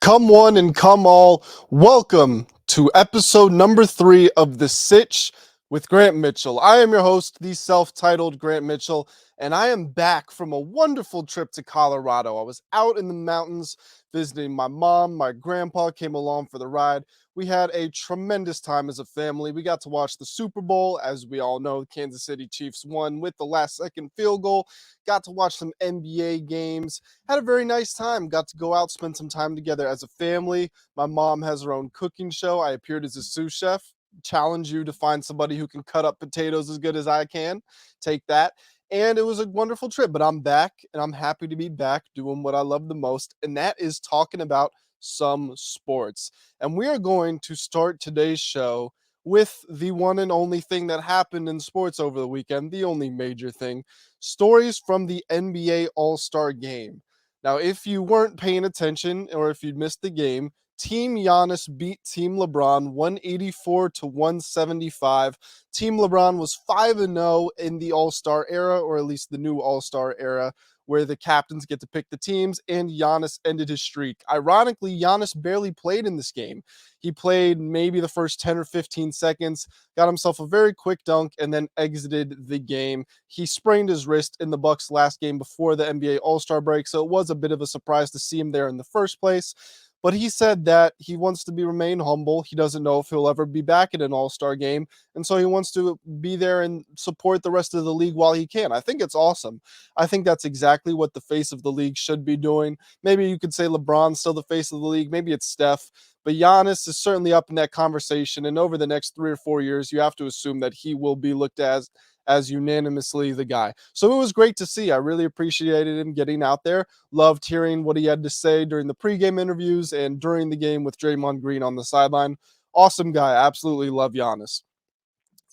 Come one and come all, welcome to episode number 3 of the Sitch with Grant Mitchell. I am your host, the self-titled Grant Mitchell, and I am back from a wonderful trip to Colorado. I was out in the mountains visiting my mom. My grandpa came along for the ride. We had a tremendous time as a family. We got to watch the Super Bowl. As we all know, Kansas City Chiefs won with the last second field goal. Got to watch some NBA games. Had a very nice time. Got to go out, spend some time together as a family. My mom has her own cooking show. I appeared as a sous chef. Challenge you to find somebody who can cut up potatoes as good as I can. Take that. And it was a wonderful trip, but I'm back and I'm happy to be back doing what I love the most, and that is talking about some sports. And we are going to start today's show with the one and only thing that happened in sports over the weekend, the only major thing: stories from the NBA All-Star game. Now, if you weren't paying attention or if you missed the game, Team Giannis beat Team LeBron 184 to 175. Team LeBron was 5-0 in the All-Star era, or at least the new All-Star era, where the captains get to pick the teams, and Giannis ended his streak. Ironically, Giannis barely played in this game. He played maybe the first 10 or 15 seconds, got himself a very quick dunk, and then exited the game. He sprained his wrist in the Bucks' last game before the NBA All-Star break, so it was a bit of a surprise to see him there in the first place. But he said that he wants to remain humble. He doesn't know if he'll ever be back in an All-Star game, and so he wants to be there and support the rest of the league while he can. I think it's awesome. I think that's exactly what the face of the league should be doing. Maybe you could say LeBron's still the face of the league. Maybe it's Steph. But Giannis is certainly up in that conversation, and over the next 3 or 4 years, you have to assume that he will be looked at as unanimously the guy. So it was great to see. I really appreciated him getting out there. Loved hearing what he had to say during the pregame interviews and during the game with Draymond Green on the sideline. Awesome guy. Absolutely love Giannis.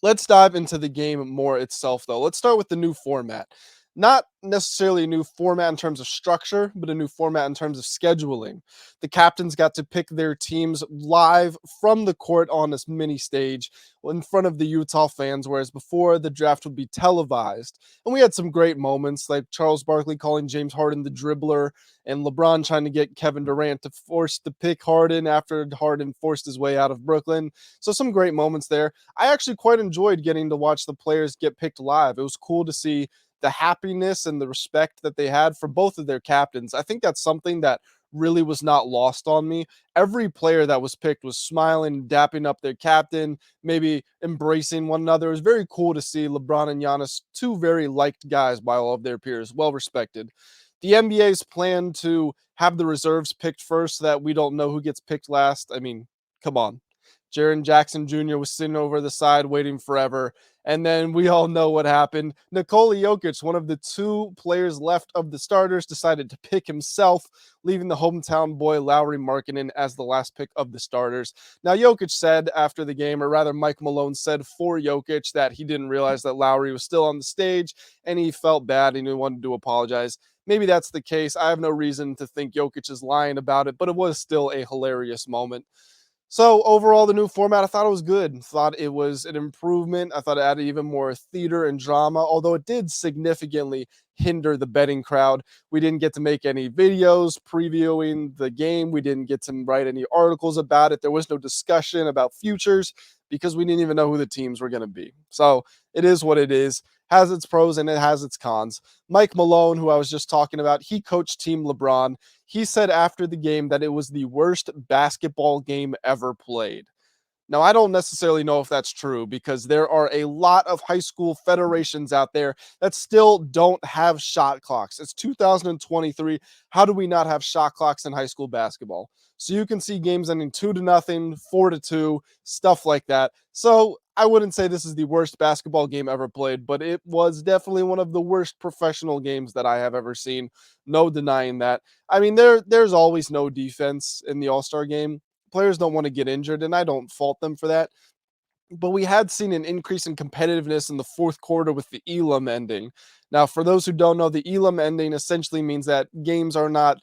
Let's dive into the game more itself, though. Let's start with the new format. Not necessarily a new format in terms of structure, but a new format in terms of scheduling. The captains got to pick their teams live from the court on this mini stage in front of the Utah fans, whereas before the draft would be televised. And we had some great moments, like Charles Barkley calling James Harden the dribbler, and LeBron trying to get Kevin Durant to force to pick Harden after Harden forced his way out of Brooklyn. So some great moments there. I actually quite enjoyed getting to watch the players get picked live. It was cool to see the happiness and the respect that they had for both of their captains. I think that's something that really was not lost on me. Every player that was picked was smiling, dapping up their captain, maybe embracing one another. It was very cool to see LeBron and Giannis, two very liked guys by all of their peers, well respected. The NBA's plan to have the reserves picked first so that we don't know who gets picked last. I mean, come on. Jaren Jackson Jr. was sitting over the side waiting forever. And then we all know what happened. Nikola Jokic, one of the two players left of the starters, decided to pick himself, leaving the hometown boy Lauri Markkanen as the last pick of the starters. Now, Jokic said after the game, or rather Mike Malone said for Jokic, that he didn't realize that Lauri was still on the stage and he felt bad and he wanted to apologize. Maybe that's the case. I have no reason to think Jokic is lying about it, but it was still a hilarious moment. So overall, the new format, I thought it was good. Thought it was an improvement. I thought it added even more theater and drama, although it did significantly hinder the betting crowd. We didn't get to make any videos previewing the game. We didn't get to write any articles about it. There was no discussion about futures because we didn't even know who the teams were going to be. So it is what it is. Has its pros and it has its cons. Mike Malone, who I was just talking about, he coached Team LeBron. He said after the game that it was the worst basketball game ever played. Now, I don't necessarily know if that's true because there are a lot of high school federations out there that still don't have shot clocks. It's 2023. How do we not have shot clocks in high school basketball? So you can see games ending 2-0, 4-2, stuff like that. So I wouldn't say this is the worst basketball game ever played, but it was definitely one of the worst professional games that I have ever seen. No denying that. I mean, there's always no defense in the All-Star game. Players don't want to get injured, and I don't fault them for that. But we had seen an increase in competitiveness in the fourth quarter with the Elam ending. Now, for those who don't know, the Elam ending essentially means that games are not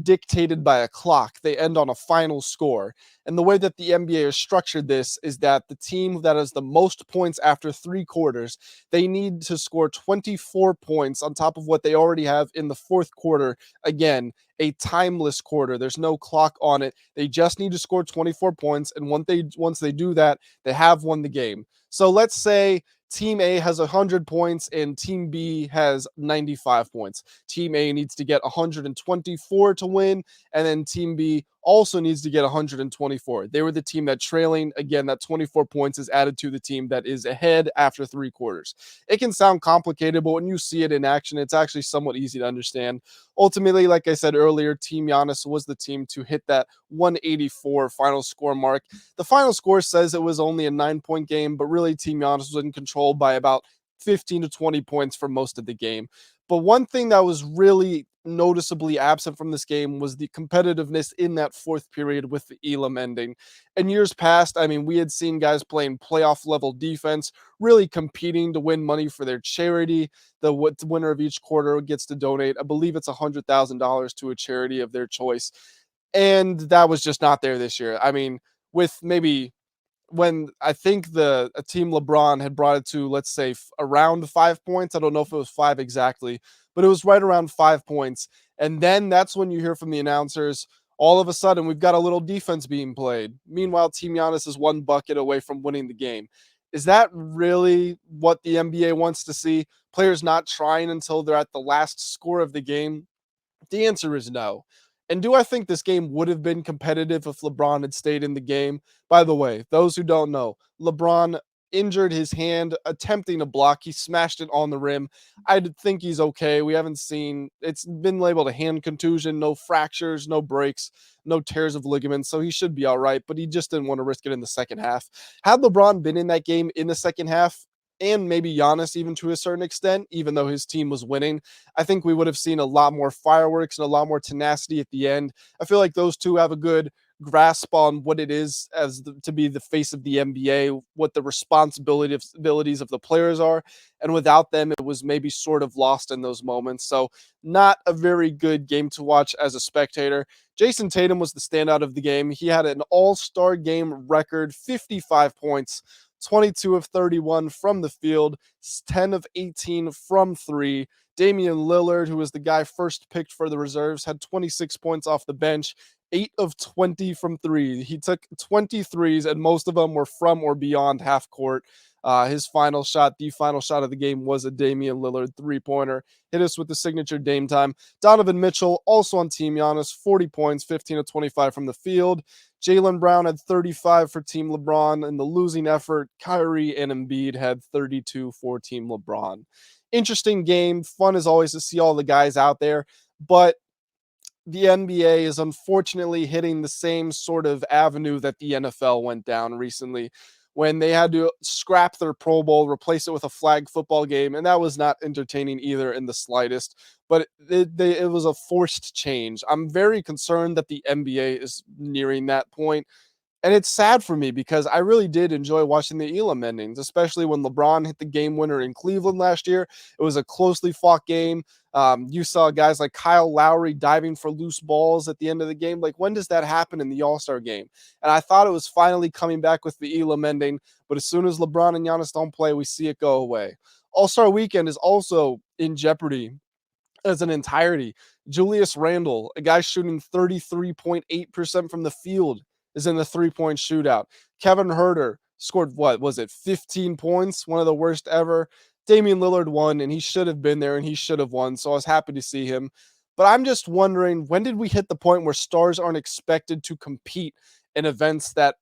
dictated by a clock. They end on a final score. And the way that the NBA has structured this is that the team that has the most points after 3 quarters, they need to score 24 points on top of what they already have in the fourth quarter again. a timeless quarter. There's no clock on it. They just need to score 24 points, and once they do that, they have won the game. So let's say Team A has 100 points and Team B has 95 points. Team A needs to get 124 to win, and then Team B also needs to get 124. They were the team that trailing. Again, that 24 points is added to the team that is ahead after three quarters. It can sound complicated, but when you see it in action, it's actually somewhat easy to understand. Ultimately, like I said earlier, Team Giannis was the team to hit that 184 final score mark. The final score says it was only a 9-point game, but really Team Giannis was in control by about 15 to 20 points for most of the game. But one thing that was really noticeably absent from this game was the competitiveness in that fourth period with the Elam ending. In years past, I mean, we had seen guys playing playoff level defense, really competing to win money for their charity. The winner of each quarter gets to donate, I believe it's $100,000 to a charity of their choice. And that was just not there this year. I mean, with maybe when I think the team LeBron had brought it to, let's say, around 5 points. I don't know if it was five exactly, but it was right around 5 points. And then that's when you hear from the announcers, all of a sudden, we've got a little defense being played. Meanwhile, Team Giannis is one bucket away from winning the game. Is that really what the NBA wants to see? Players not trying until they're at the last score of the game? The answer is no. And do I think this game would have been competitive if LeBron had stayed in the game? By the way, those who don't know, LeBron injured his hand attempting a block. He smashed it on the rim. I think he's okay. We haven't seen, it's been labeled a hand contusion, no fractures, no breaks, no tears of ligaments. So he should be all right, but he just didn't want to risk it in the second half. Had LeBron been in that game in the second half, and maybe Giannis even to a certain extent, even though his team was winning, I think we would have seen a lot more fireworks and a lot more tenacity at the end. I feel like those two have a good grasp on what it is to be the face of the NBA, what the responsibilities of the players are, and without them, it was maybe sort of lost in those moments. So, not a very good game to watch as a spectator. Jason Tatum was the standout of the game. He had an All-Star game record, 55 points. 22 of 31 from the field, 10 of 18 from three. Damian Lillard, who was the guy first picked for the reserves, had 26 points off the bench, 8 of 20 from three. He took 23s, and most of them were from or beyond half court. His final shot, the final shot of the game, was a Damian Lillard three-pointer. Hit us with the signature Dame time. Donovan Mitchell, also on Team Giannis, 40 points, 15 of 25 from the field. Jaylen Brown had 35 for Team LeBron. In the losing effort, Kyrie and Embiid had 32 for Team LeBron. Interesting game. Fun as always to see all the guys out there. But the NBA is unfortunately hitting the same sort of avenue that the NFL went down recently when they had to scrap their Pro Bowl, replace it with a flag football game, and that was not entertaining either in the slightest. But it was a forced change. I'm very concerned that the NBA is nearing that point. And it's sad for me because I really did enjoy watching the Elam endings, especially when LeBron hit the game winner in Cleveland last year. It was a closely fought game. You saw guys like Kyle Lowry diving for loose balls at the end of the game. Like, when does that happen in the All-Star game? And I thought it was finally coming back with the Elam ending, but as soon as LeBron and Giannis don't play, we see it go away. All-Star weekend is also in jeopardy as an entirety. Julius Randle, a guy shooting 33.8% from the field, is in the three-point shootout. Kevin Huerter scored, what was it, 15 points, one of the worst ever. Damian Lillard won, and he should have been there, and he should have won, so I was happy to see him. But I'm just wondering, when did we hit the point where stars aren't expected to compete in events that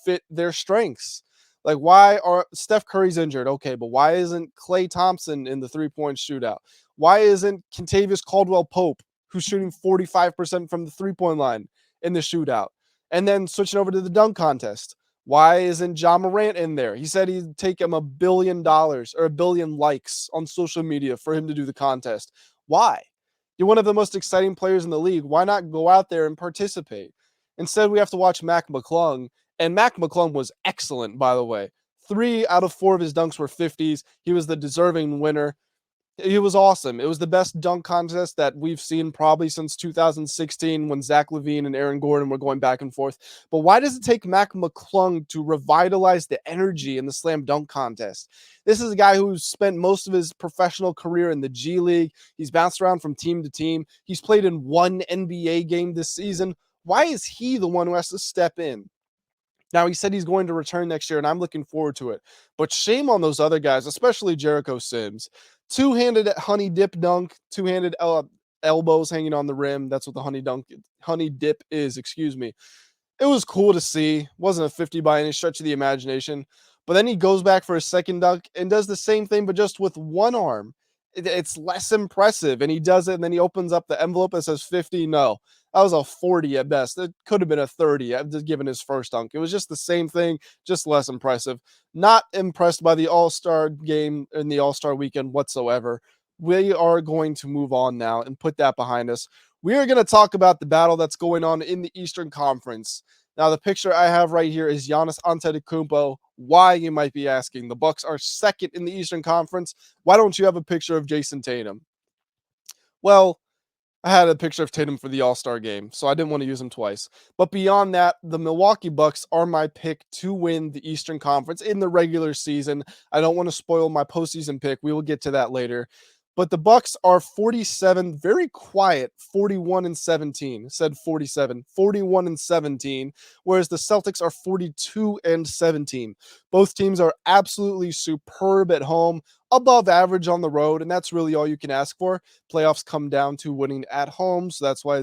fit their strengths? Like, why are Steph Curry's injured? Okay, but why isn't Klay Thompson in the three-point shootout? Why isn't Kentavious Caldwell-Pope, who's shooting 45% from the three-point line, in the shootout? And then switching over to the dunk contest. Why isn't Ja Morant in there? He said he'd take him $1 billion or 1 billion likes on social media for him to do the contest. Why? You're one of the most exciting players in the league. Why not go out there and participate? Instead, we have to watch Mac McClung. And Mac McClung was excellent, by the way. 3 out of 4 of his dunks were 50s. He was the deserving winner. It was awesome. It was the best dunk contest that we've seen probably since 2016 when Zach LaVine and Aaron Gordon were going back and forth. But why does it take Mac McClung to revitalize the energy in the slam dunk contest? This is a guy who's spent most of his professional career in the G League. He's bounced around from team to team. He's played in one NBA game this season. Why is he the one who has to step in? Now, he said he's going to return next year, and I'm looking forward to it. But shame on those other guys, especially Jericho Sims. Two-handed honey dip dunk, two-handed elbows hanging on the rim. That's what the honey dip is, excuse me. It was cool to see. Wasn't a 50 by any stretch of the imagination. But then he goes back for a second dunk and does the same thing, but just with one arm. It's less impressive. And he does it, and then he opens up the envelope and says 50. No, that was a 40 at best. It could have been a 30, given his first dunk. It was just the same thing, just less impressive. Not impressed by the All-Star game and the All-Star weekend whatsoever. We are going to move on now and put that behind us. We are going to talk about the battle that's going on in the Eastern Conference. Now, the picture I have right here is Giannis Antetokounmpo. Why, you might be asking? The Bucks are second in the Eastern Conference. Why don't you have a picture of Jason Tatum? Well, I had a picture of Tatum for the All-Star game, so I didn't want to use him twice. But beyond that, the Milwaukee Bucks are my pick to win the Eastern Conference in the regular season. I don't want to spoil my postseason pick. We will get to that later. But the Bucks are 47, very quiet, 41 and 17. Said 47, 41 and 17, whereas the Celtics are 42 and 17. Both teams are absolutely superb at home, above average on the road, and that's really all you can ask for. Playoffs come down to winning at home, so that's why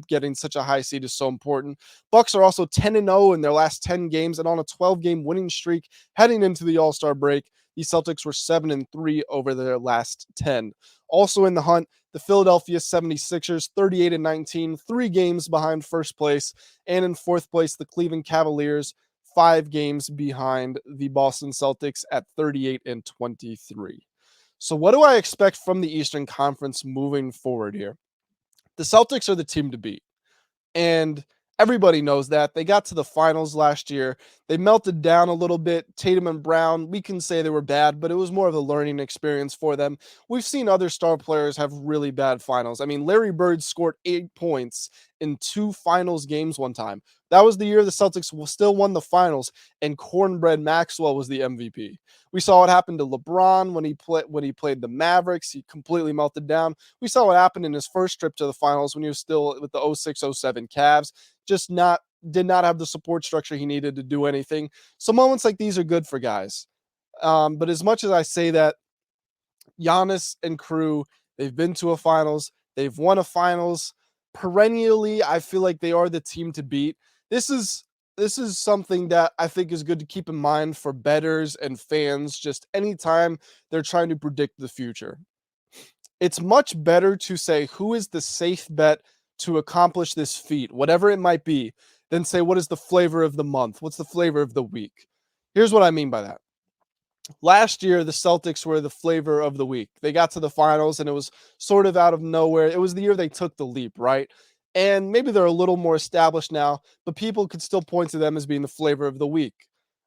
getting such a high seed is so important. Bucks are also 10 and 0 in their last 10 games and on a 12-game winning streak heading into the All-Star break. The Celtics were 7 and 3 over their last 10. Also in the hunt, the Philadelphia 76ers 38 and 19, 3 games behind first place, and in fourth place the Cleveland Cavaliers 5 games behind the Boston Celtics at 38 and 23. So what do I expect from the Eastern Conference moving forward here? The Celtics are the team to beat. And everybody knows that. They got to the finals last year. They melted down a little bit. Tatum and Brown, we can say they were bad, but it was more of a learning experience for them. We've seen other star players have really bad finals. I mean, Larry Bird scored 8 points in 2 finals games one time. That was the year the Celtics still won the finals, and Cornbread Maxwell was the MVP. We saw what happened to LeBron when he played the Mavericks. He completely melted down. We saw what happened in his first trip to the finals when he was still with the 06-07 Cavs. Did not have the support structure he needed to do anything. So moments like these are good for guys. But as much as I say that, Giannis and crew, they've been to a finals. They've won a finals. Perennially, I feel like they are the team to beat. This is something that I think is good to keep in mind for bettors and fans just anytime they're trying to predict the future. It's much better to say who is the safe bet to accomplish this feat, whatever it might be, than say what is the flavor of the month, what's the flavor of the week. Here's what I mean by that. Last year, the Celtics were the flavor of the week. They got to the finals, and it was sort of out of nowhere. It was the year they took the leap, right? And maybe they're a little more established now, but people could still point to them as being the flavor of the week.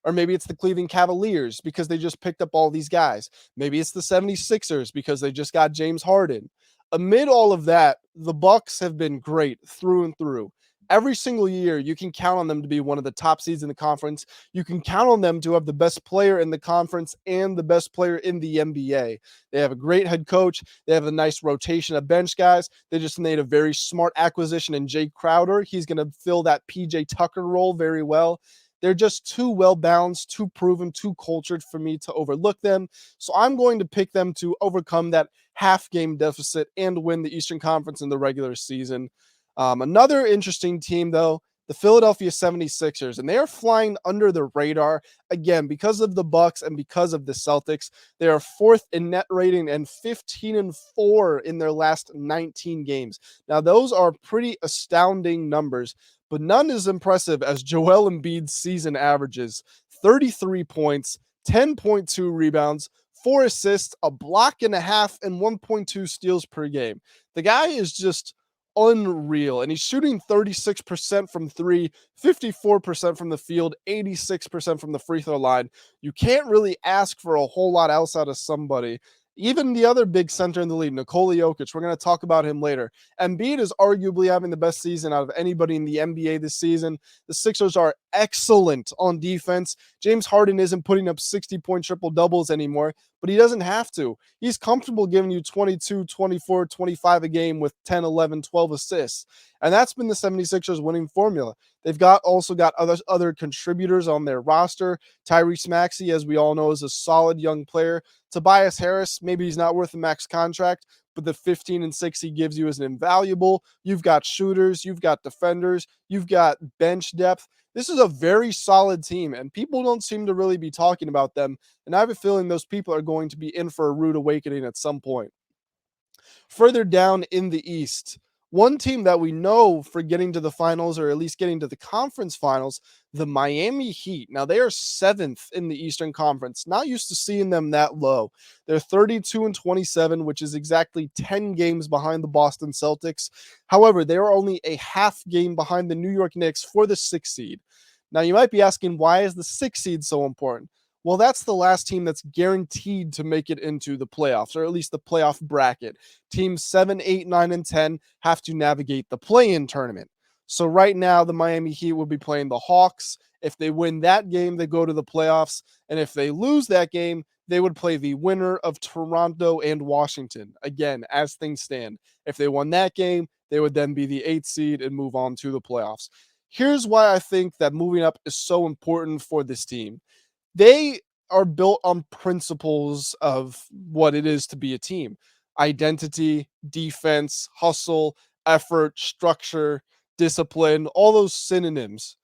Or maybe it's the Cleveland Cavaliers because they just picked up all these guys. Maybe it's the 76ers because they just got James Harden. Amid all of that, the Bucks have been great through and through. Every single year, you can count on them to be one of the top seeds in the conference. You can count on them to have the best player in the conference and the best player in the NBA. They have a great head coach. They have a nice rotation of bench guys. They just made a very smart acquisition in Jay Crowder. He's going to fill that PJ Tucker role very well. They're just too well-balanced, too proven, too cultured for me to overlook them. So I'm going to pick them to overcome that half-game deficit and win the Eastern Conference in the regular season. Another interesting team, though, the Philadelphia 76ers, and they are flying under the radar again because of the Bucks and because of the Celtics. They are 4th in net rating and 15-4 in their last 19 games. Now, those are pretty astounding numbers, but none as impressive as Joel Embiid's season averages: 33 points, 10.2 rebounds, 4 assists, a block and a half, and 1.2 steals per game. The guy is just unreal, and he's shooting 36% from 3, 54% from the field, 86% from the free throw line. You can't really ask for a whole lot else out of somebody. Even the other big center in the league, Nikola Jokic, we're going to talk about him later. Embiid is arguably having the best season out of anybody in the NBA this season. The Sixers are excellent on defense. James Harden isn't putting up 60-point triple doubles anymore, but he doesn't have to. He's comfortable giving you 22, 24, 25 a game with 10, 11, 12 assists. And that's been the 76ers winning formula. They've also got other contributors on their roster. Tyrese Maxey, as we all know, is a solid young player. Tobias Harris, maybe he's not worth a max contract, but the 15 and 6 he gives you is invaluable. You've got shooters, you've got defenders, you've got bench depth. This is a very solid team, and people don't seem to really be talking about them. And I have a feeling those people are going to be in for a rude awakening at some point. Further down in the East, one team that we know for getting to the finals, or at least getting to the conference finals, the Miami Heat. Now, they are 7th in the Eastern Conference. Not used to seeing them that low. They're 32 and 27, which is exactly 10 games behind the Boston Celtics. However, they are only a half game behind the New York Knicks for the 6th seed. Now, you might be asking, why is the 6th seed so important? Well, that's the last team that's guaranteed to make it into the playoffs, or at least the playoff bracket. Teams 7, 8, 9, and 10 have to navigate the play-in tournament. So right now, the Miami Heat will be playing the Hawks. If they win that game, they go to the playoffs. And if they lose that game, they would play the winner of Toronto and Washington. Again, as things stand. If they won that game, they would then be the 8th seed and move on to the playoffs. Here's why I think that moving up is so important for this team. They are built on principles of what it is to be a team: identity, defense, hustle, effort, structure, discipline, all those synonyms.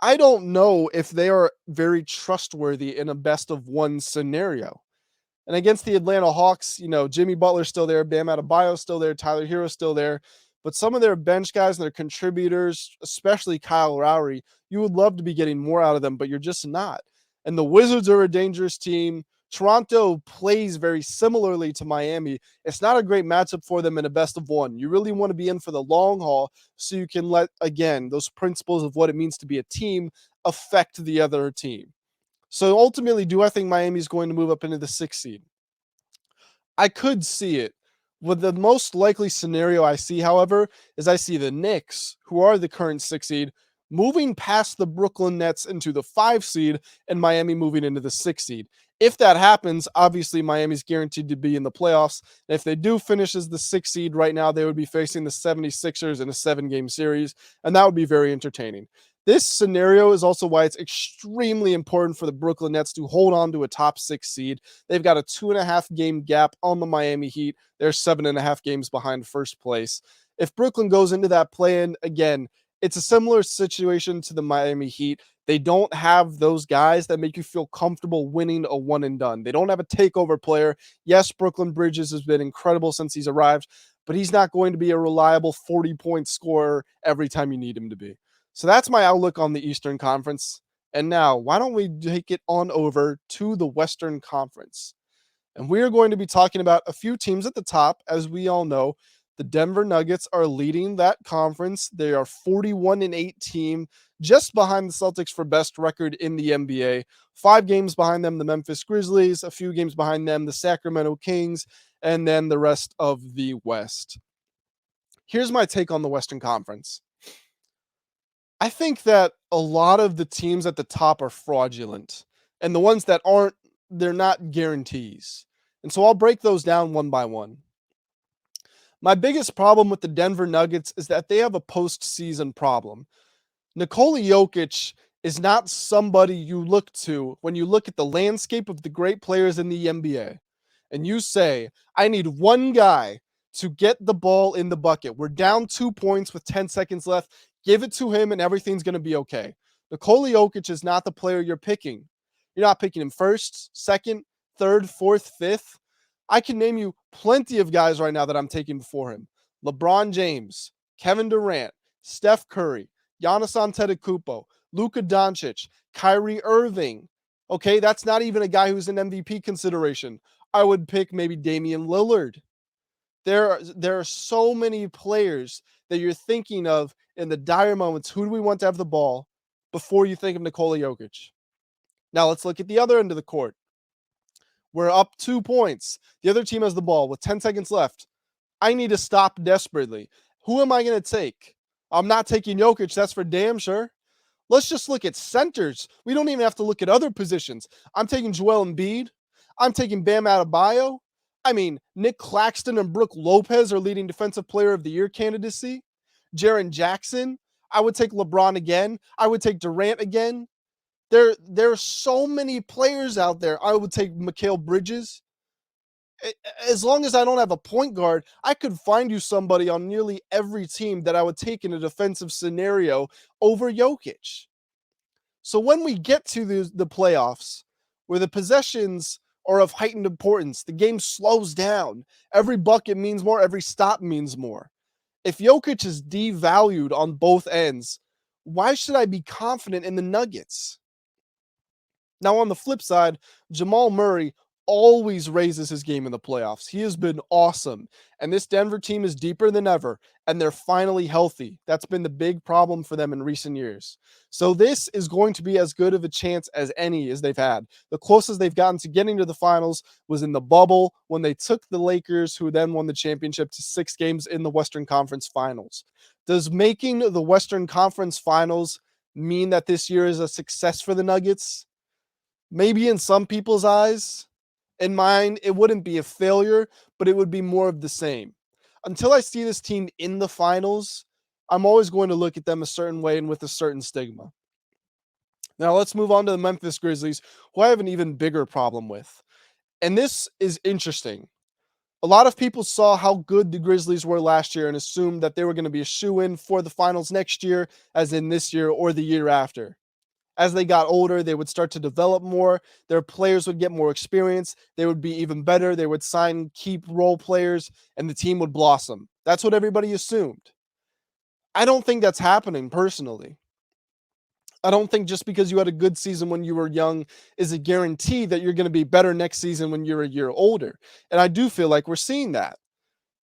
I don't know if they are very trustworthy in a best of one scenario. And against the Atlanta Hawks, Jimmy Butler's still there, Bam Adebayo's still there, Tyler Hero's still there. But some of their bench guys and their contributors, especially Kyle Lowry, you would love to be getting more out of them, but you're just not. And the Wizards are a dangerous team. Toronto plays very similarly to Miami. It's not a great matchup for them in a best of one. You really want to be in for the long haul so you can let, again, those principles of what it means to be a team affect the other team. So ultimately, do I think Miami is going to move up into the 6th seed? I could see it. With the most likely scenario I see, however, is I see the Knicks, who are the current 6th seed, moving past the Brooklyn Nets into the 5th seed and Miami moving into the 6th seed. If that happens, obviously Miami's guaranteed to be in the playoffs. And if they do finish as the 6th seed right now, they would be facing the 76ers in a 7-game series, and that would be very entertaining. This scenario is also why it's extremely important for the Brooklyn Nets to hold on to a top 6 seed. They've got a 2.5 game gap on the Miami Heat. They're 7.5 games behind first place. If Brooklyn goes into that play-in, again, it's a similar situation to the Miami Heat. They don't have those guys that make you feel comfortable winning a one and done. They don't have a takeover player. Yes, Brooklyn Bridges has been incredible since he's arrived, but he's not going to be a reliable 40-point scorer every time you need him to be. So that's my outlook on the Eastern Conference. And now, why don't we take it on over to the Western Conference? And we are going to be talking about a few teams at the top. As we all know, the Denver Nuggets are leading that conference. They are 41 and 8 team, just behind the Celtics for best record in the NBA. 5 games behind them, the Memphis Grizzlies, a few games behind them, the Sacramento Kings, and then the rest of the West. Here's my take on the Western Conference. I think that a lot of the teams at the top are fraudulent, and the ones that aren't, they're not guarantees. And so I'll break those down one by one. My biggest problem with the Denver Nuggets is that they have a postseason problem. Nikola Jokic is not somebody you look to when you look at the landscape of the great players in the NBA and you say, I need one guy to get the ball in the bucket. We're down 2 points with 10 seconds left. Give it to him and everything's going to be okay. Nikola Jokic is not the player you're picking. You're not picking him first, second, third, fourth, fifth. I can name you plenty of guys right now that I'm taking before him. LeBron James, Kevin Durant, Steph Curry, Giannis Antetokounmpo, Luka Doncic, Kyrie Irving. Okay, that's not even a guy who's an MVP consideration. I would pick maybe Damian Lillard. There are so many players that you're thinking of in the dire moments. Who do we want to have the ball before you think of Nikola Jokic? Now let's look at the other end of the court. We're up 2 points. The other team has the ball with 10 seconds left. I need to stop desperately. Who am I going to take? I'm not taking Jokic, that's for damn sure. Let's just look at centers. We don't even have to look at other positions. I'm taking Joel Embiid. I'm taking Bam Adebayo. I mean, Nick Claxton and Brooke Lopez are leading Defensive Player of the Year candidacy. Jaren Jackson. I would take LeBron again. I would take Durant again. There are so many players out there. I would take Mikal Bridges. As long as I don't have a point guard, I could find you somebody on nearly every team that I would take in a defensive scenario over Jokic. So when we get to the playoffs, where the possessions are of heightened importance, the game slows down. Every bucket means more, every stop means more. If Jokic is devalued on both ends, why should I be confident in the Nuggets? Now, on the flip side, Jamal Murray always raises his game in the playoffs. He has been awesome. And this Denver team is deeper than ever, and they're finally healthy. That's been the big problem for them in recent years. So this is going to be as good of a chance as any as they've had. The closest they've gotten to getting to the finals was in the bubble when they took the Lakers, who then won the championship, to 6 games in the Western Conference Finals. Does making the Western Conference Finals mean that this year is a success for the Nuggets? Maybe in some people's eyes. In mine, it wouldn't be a failure, but it would be more of the same. Until I see this team in the finals, I'm always going to look at them a certain way and with a certain stigma. Now let's move on to the Memphis Grizzlies, who I have an even bigger problem with. And this is interesting. A lot of people saw how good the Grizzlies were last year and assumed that they were going to be a shoo-in for the finals next year, as in this year or the year after. As they got older, they would start to develop more. Their players would get more experience. They would be even better. They would sign key role players, and the team would blossom. That's what everybody assumed. I don't think that's happening personally. I don't think just because you had a good season when you were young is a guarantee that you're going to be better next season when you're a year older. And I do feel like we're seeing that.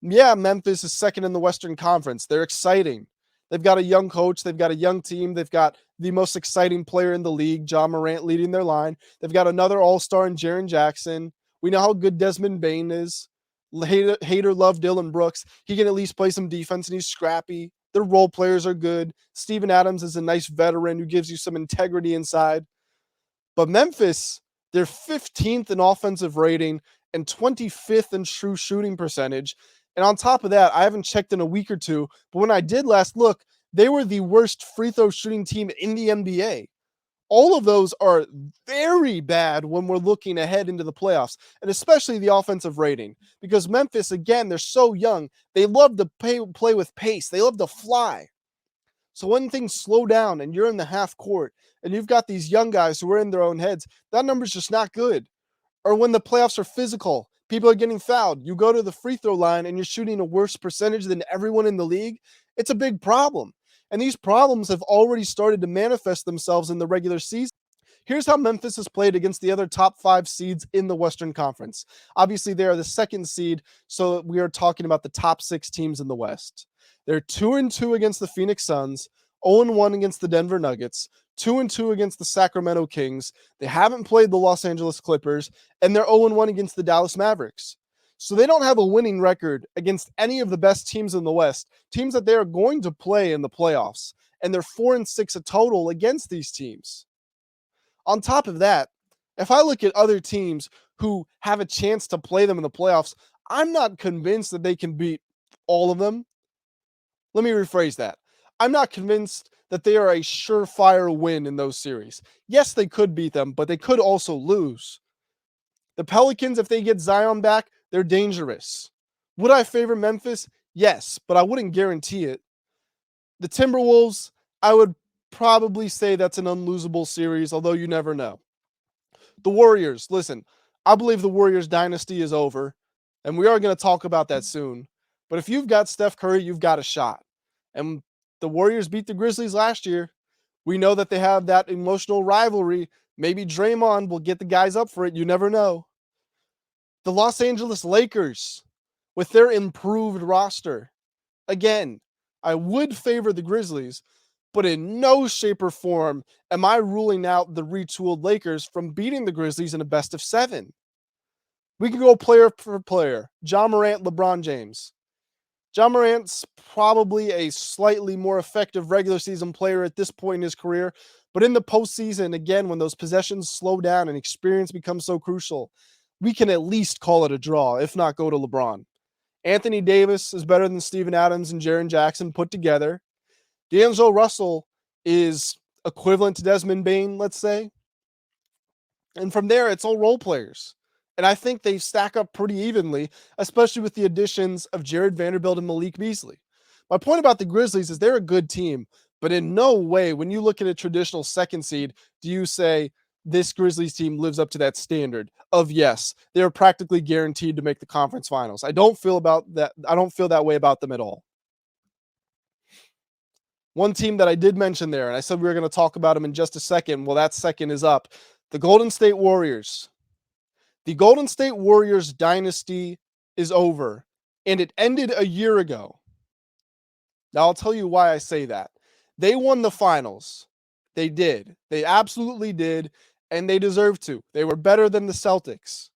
Yeah, Memphis is second in the Western Conference. They're exciting. They've got a young coach. They've got a young team. They've got the most exciting player in the league, Ja Morant, leading their line. They've got another all-star in Jaren Jackson. We know how good Desmond Bane is. Hater love Dylan Brooks. He can at least play some defense, and he's scrappy. Their role players are good. Steven Adams is a nice veteran who gives you some integrity inside. But Memphis, they're 15th in offensive rating and 25th in true shooting percentage. And on top of that, I haven't checked in a week or two, but when I did last look, they were the worst free throw shooting team in the NBA. All of those are very bad when we're looking ahead into the playoffs, and especially the offensive rating. Because Memphis, again, they're so young. They love to play with pace. They love to fly. So when things slow down and you're in the half court and you've got these young guys who are in their own heads, that number's just not good. Or when the playoffs are physical, people are getting fouled. You go to the free throw line and you're shooting a worse percentage than everyone in the league. It's a big problem. And these problems have already started to manifest themselves in the regular season. Here's how Memphis has played against the other top 5 seeds in the Western Conference. Obviously, they are the second seed, so we are talking about the top 6 teams in the West. They're 2-2 against the Phoenix Suns, 0-1 against the Denver Nuggets, 2-2 against the Sacramento Kings. They haven't played the Los Angeles Clippers, and they're 0-1 against the Dallas Mavericks. So they don't have a winning record against any of the best teams in the West, teams that they are going to play in the playoffs. And they're 4-6 a total against these teams. On top of that, if I look at other teams who have a chance to play them in the playoffs, I'm not convinced that they can beat all of them. Let me rephrase that. I'm not convinced that they are a surefire win in those series. Yes, they could beat them, but they could also lose. The Pelicans, if they get Zion back, they're dangerous. Would I favor Memphis? Yes, but I wouldn't guarantee it. The Timberwolves, I would probably say that's an unlosable series, although you never know. The Warriors, listen, I believe the Warriors dynasty is over, and we are going to talk about that soon. But if you've got Steph Curry, you've got a shot. And the Warriors beat the Grizzlies last year. We know that they have that emotional rivalry. Maybe Draymond will get the guys up for it. You never know. The Los Angeles Lakers, with their improved roster, again, I would favor the Grizzlies, but in no shape or form am I ruling out the retooled Lakers from beating the Grizzlies in a best of 7. We can go player for player. Ja Morant, LeBron James. Ja Morant's probably a slightly more effective regular season player at this point in his career, but in the postseason, again, when those possessions slow down and experience becomes so crucial, we can at least call it a draw, if not go to LeBron. Anthony Davis is better than Steven Adams and Jaren Jackson put together. D'Angelo Russell is equivalent to Desmond Bain, let's say. And from there, it's all role players. And I think they stack up pretty evenly, especially with the additions of Jared Vanderbilt and Malik Beasley. My point about the Grizzlies is they're a good team, but in no way, when you look at a traditional second seed, do you say this Grizzlies team lives up to that standard of yes, they're practically guaranteed to make the conference finals. I don't feel that way about them at all. One team that I did mention there, and I said we were going to talk about them in just a second. Well, that second is up. The Golden State Warriors. The Golden State Warriors dynasty is over, and it ended a year ago. Now, I'll tell you why I say that. They won the finals. They did. They absolutely did, and they deserved to. They were better than the Celtics.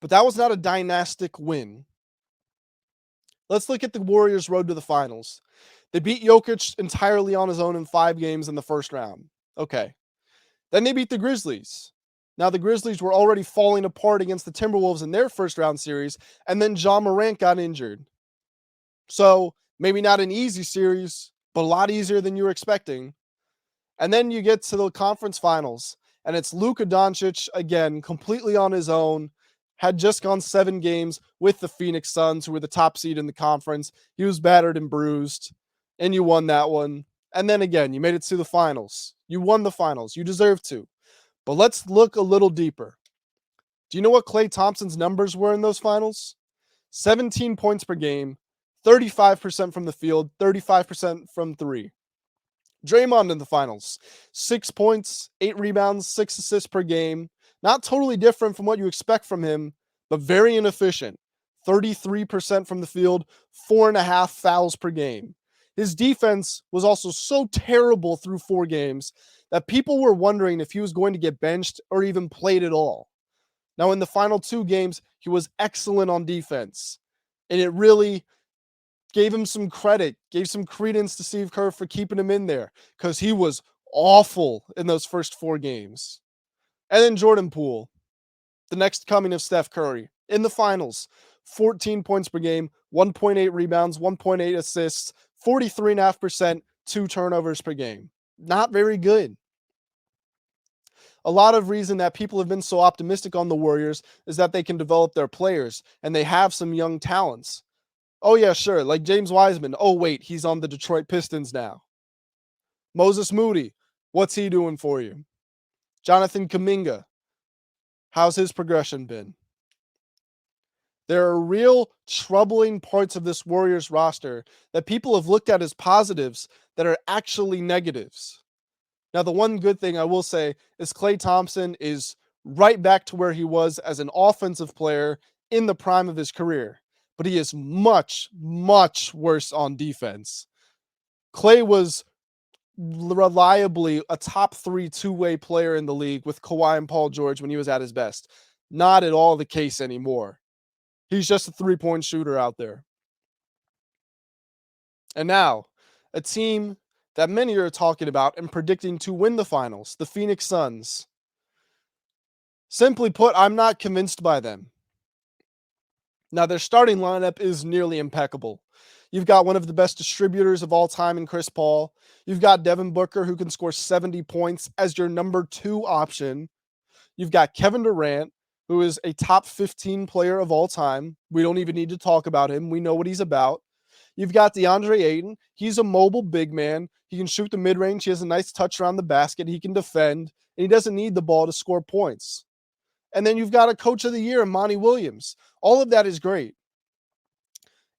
But that was not a dynastic win. Let's look at the Warriors' road to the finals. They beat Jokic entirely on his own in 5 games in the first round. Okay. Then they beat the Grizzlies. Now, the Grizzlies were already falling apart against the Timberwolves in their first round series, and then Ja Morant got injured. So, maybe not an easy series, but a lot easier than you were expecting. And then you get to the conference finals, and it's Luka Doncic again, completely on his own. Had just gone 7 games with the Phoenix Suns, who were the top seed in the conference. He was battered and bruised, and you won that one. And then again, you made it to the finals. You won the finals. You deserve to. But let's look a little deeper. Do you know what Klay Thompson's numbers were in those finals? 17 points per game, 35% from the field, 35% from 3. Draymond in the finals, 6 points, 8 rebounds, 6 assists per game. Not totally different from what you expect from him, but very inefficient. 33% from the field, 4.5 fouls per game. His defense was also so terrible through 4 games that people were wondering if he was going to get benched or even played at all. Now, in the final 2 games, he was excellent on defense, and it really gave him some credit, gave some credence to Steve Kerr for keeping him in there because he was awful in those first 4 games. And then Jordan Poole, the next coming of Steph Curry, in the finals, 14 points per game, 1.8 rebounds, 1.8 assists, 43.5%, 2 turnovers per game. Not very good. A lot of reason that people have been so optimistic on the Warriors is that they can develop their players, and they have some young talents. Oh, yeah, sure, like James Wiseman. Oh, wait, he's on the Detroit Pistons now. Moses Moody, what's he doing for you? Jonathan Kuminga, how's his progression been? There are real troubling parts of this Warriors roster that people have looked at as positives that are actually negatives. Now, the one good thing I will say is Klay Thompson is right back to where he was as an offensive player in the prime of his career, but he is much, much worse on defense. Klay was reliably a top 3 two-way player in the league with Kawhi and Paul George when he was at his best. Not at all the case anymore. He's just a 3-point shooter out there. And now, a team that many are talking about and predicting to win the finals, the Phoenix Suns. Simply put, I'm not convinced by them. Now, their starting lineup is nearly impeccable. You've got one of the best distributors of all time in Chris Paul. You've got Devin Booker, who can score 70 points as your number 2 option. You've got Kevin Durant, who is a top 15 player of all time. We don't even need to talk about him. We know what he's about. You've got DeAndre Ayton. He's a mobile big man. He can shoot the mid-range. He has a nice touch around the basket. He can defend, and he doesn't need the ball to score points. And then you've got a coach of the year, Monty Williams. All of that is great.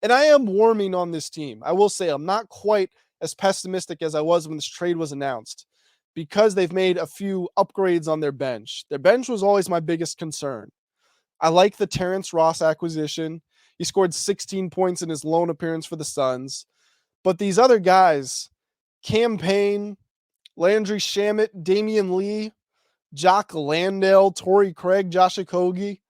And I am warming on this team. I will say I'm not quite as pessimistic as I was when this trade was announced because they've made a few upgrades on their bench. Their bench was always my biggest concern. I like the Terrence Ross acquisition. He scored 16 points in his lone appearance for the Suns. But these other guys, Cam Payne, Landry Shamet, Damian Lee, Jock Landale, Torrey Craig, Josh Okogie,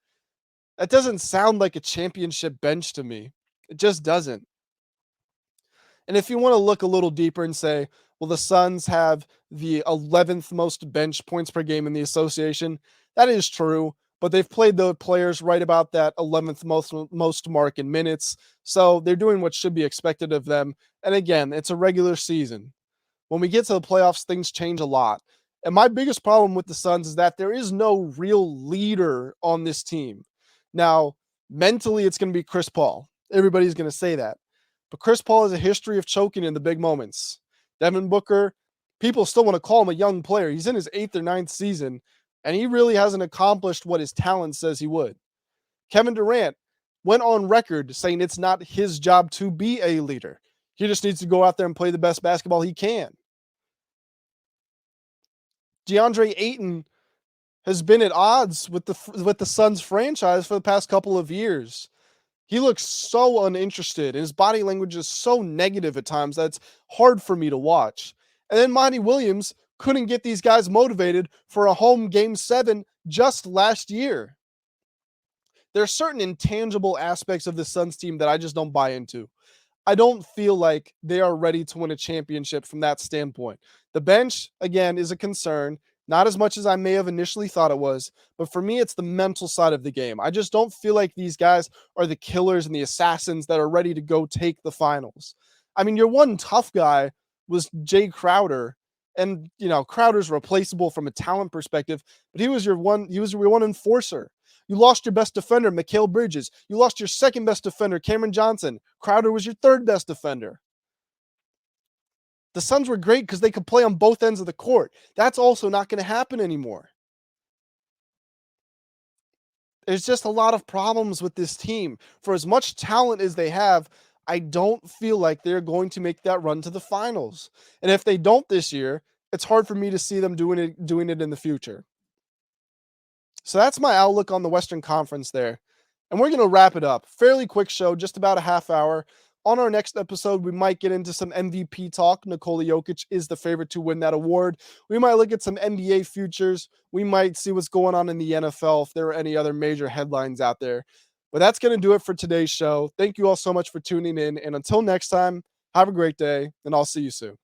That doesn't sound like a championship bench to me. It just doesn't. And if you want to look a little deeper and say, well, the Suns have the 11th most bench points per game in the association, that is true. But they've played the players right about that 11th most mark in minutes. So they're doing what should be expected of them. And again, it's a regular season. When we get to the playoffs, things change a lot. And my biggest problem with the Suns is that there is no real leader on this team. Now, mentally, it's going to be Chris Paul. Everybody's going to say that. But Chris Paul has a history of choking in the big moments. Devin Booker, people still want to call him a young player. He's in his 8th or ninth season, and he really hasn't accomplished what his talent says he would. Kevin Durant went on record saying it's not his job to be a leader. He just needs to go out there and play the best basketball he can. DeAndre Ayton has been at odds with the Suns franchise for the past couple of years. He looks so uninterested, and his body language is so negative at times that it's hard for me to watch. And then Monty Williams couldn't get these guys motivated for a home game 7 just last year. There are certain intangible aspects of the Suns team that I just don't buy into. I don't feel like they are ready to win a championship from that standpoint. The bench, again, is a concern, not as much as I may have initially thought it was, but for me, it's the mental side of the game. I just don't feel like these guys are the killers and the assassins that are ready to go take the finals. I mean, your one tough guy was Jay Crowder, and Crowder's replaceable from a talent perspective, but he was your one enforcer. You lost your best defender, Mikal Bridges. You lost your second best defender, Cameron Johnson. Crowder was your third best defender. The Suns were great because they could play on both ends of the court. That's also not going to happen anymore. There's just a lot of problems with this team. For as much talent as they have, I don't feel like they're going to make that run to the finals. And if they don't this year, it's hard for me to see them doing it in the future. So that's my outlook on the Western Conference there. And we're going to wrap it up. Fairly quick show, just about a half hour. On our next episode, we might get into some MVP talk. Nikola Jokic is the favorite to win that award. We might look at some NBA futures. We might see what's going on in the NFL, if there are any other major headlines out there. But that's going to do it for today's show. Thank you all so much for tuning in. And until next time, have a great day, and I'll see you soon.